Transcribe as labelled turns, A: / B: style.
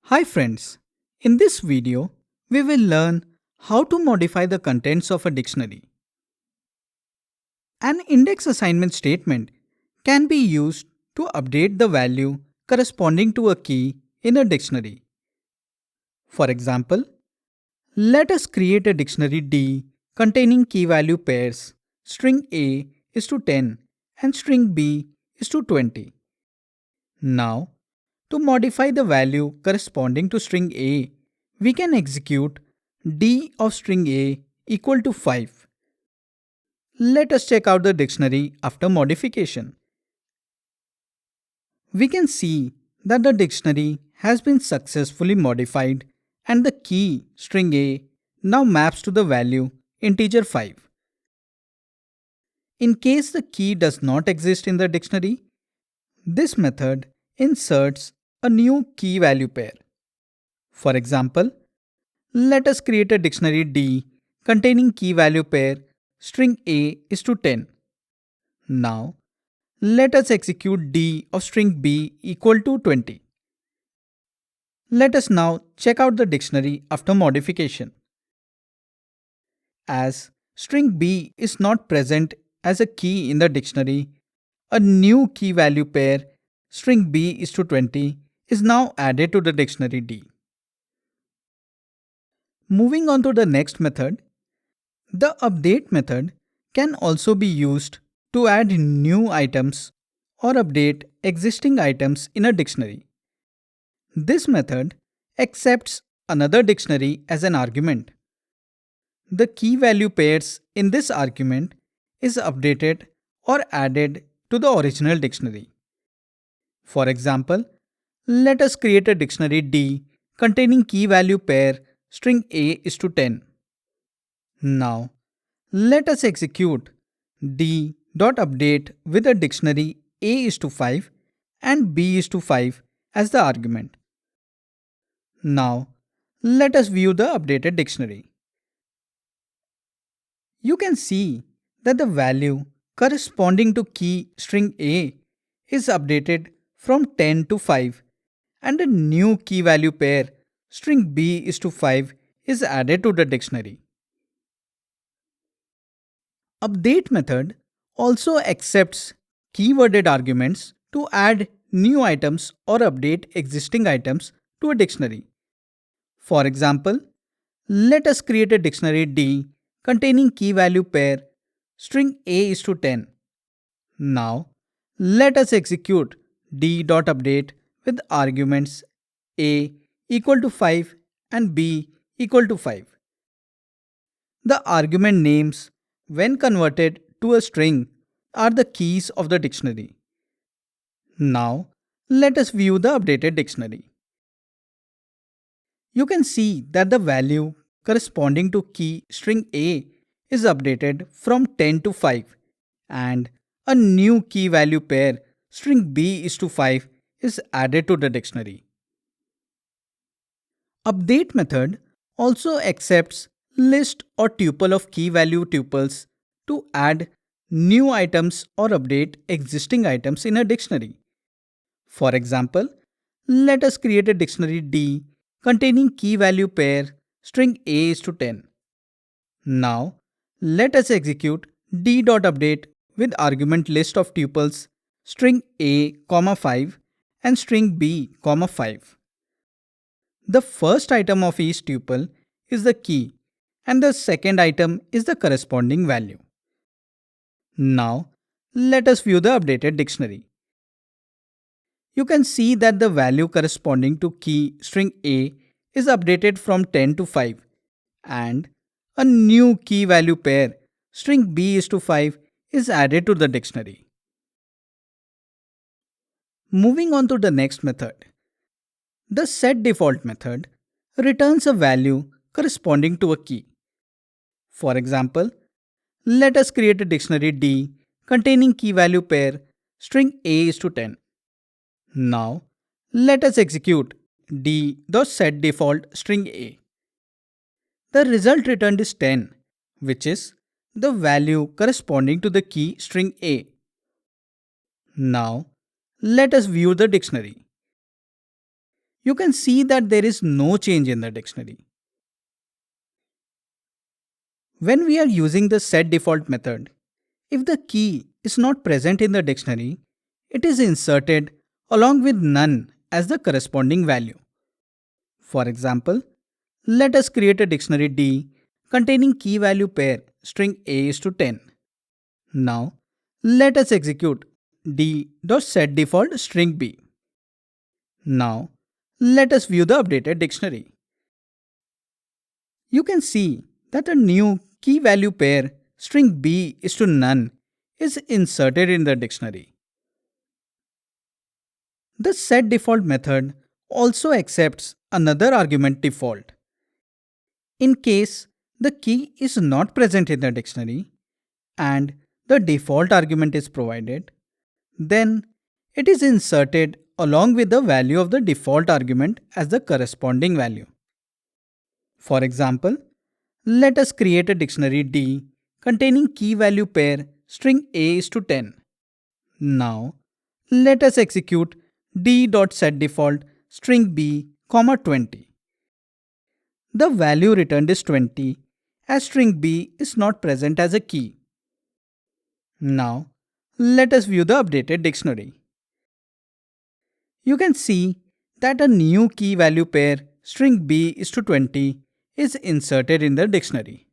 A: Hi friends, in this video, we will learn how to modify the contents of a dictionary. An index assignment statement can be used to update the value corresponding to a key in a dictionary. For example, let us create a dictionary D containing key value pairs string A is to 10 and string B is to 20. Now, to modify the value corresponding to string A, we can execute D of string A equal to 5. Let us check out the dictionary after modification. We can see that the dictionary has been successfully modified and the key string A now maps to the value integer 5. In case the key does not exist in the dictionary, this method inserts a new key value pair. For example, let us create a dictionary D containing key value pair string A is to 10. Now, let us execute D of string B equal to 20. Let us now check out the dictionary after modification. As string B is not present as a key in the dictionary, a new key value pair string B is to 20 is now added to the dictionary D. Moving on to the next method, the update method can also be used to add new items or update existing items in a dictionary. This method accepts another dictionary as an argument. The key value pairs in this argument is updated or added to the original dictionary. For example, let us create a dictionary D containing key value pair string A is to 10. Now, let us execute d.update with a dictionary A is to 5 and B is to 5 as the argument. Now, let us view the updated dictionary. You can see that the value corresponding to key string A is updated from 10 to 5 and a new key value pair string B is to 5 is added to the dictionary. Update method also accepts keyworded arguments to add new items or update existing items to a dictionary. For example, let us create a dictionary D containing key value pair string A is to 10. Now, let us execute d.update with arguments A equal to 5 and B equal to 5. The argument names, when converted to a string, are the keys of the dictionary. Now, let us view the updated dictionary. You can see that the value corresponding to key string A is updated from 10 to 5 and a new key value pair string B is to 5 is added to the dictionary. Update method also accepts list or tuple of key value tuples to add new items or update existing items in a dictionary. For example, let us create a dictionary D containing key value pair string A is to 10. Now, let us execute d.update with argument list of tuples string A, 5 and string B, 5. The first item of each tuple is the key and the second item is the corresponding value. Now, let us view the updated dictionary. You can see that the value corresponding to key string A is updated from 10 to 5 and a new key value pair string B is to 5 is added to the dictionary. Moving on to the next method. The setDefault method returns a value corresponding to a key. For example, let us create a dictionary D containing key value pair string A is to 10. Now, let us execute d.setDefault string A. The result returned is 10, which is the value corresponding to the key string A. Now, let us view the dictionary. you can see that there is no change in the dictionary. When we are using the setDefault method, if the key is not present in the dictionary, it is inserted along with none as the corresponding value. For example, let us create a dictionary D containing key value pair string A is to 10. Now, let us execute d.setDefault string B. Now, let us view the updated dictionary. You can see that a new key value pair string B is to none is inserted in the dictionary. The setDefault method also accepts another argument default. In case the key is not present in the dictionary and the default argument is provided, then it is inserted along with the value of the default argument as the corresponding value. For example, let us create a dictionary D containing key value pair string A is to 10. Now, let us execute d.setDefault string B, 20. The value returned is 20 as string B is not present as a key. Now, let us view the updated dictionary. You can see that a new key value pair string B is to 20 is inserted in the dictionary.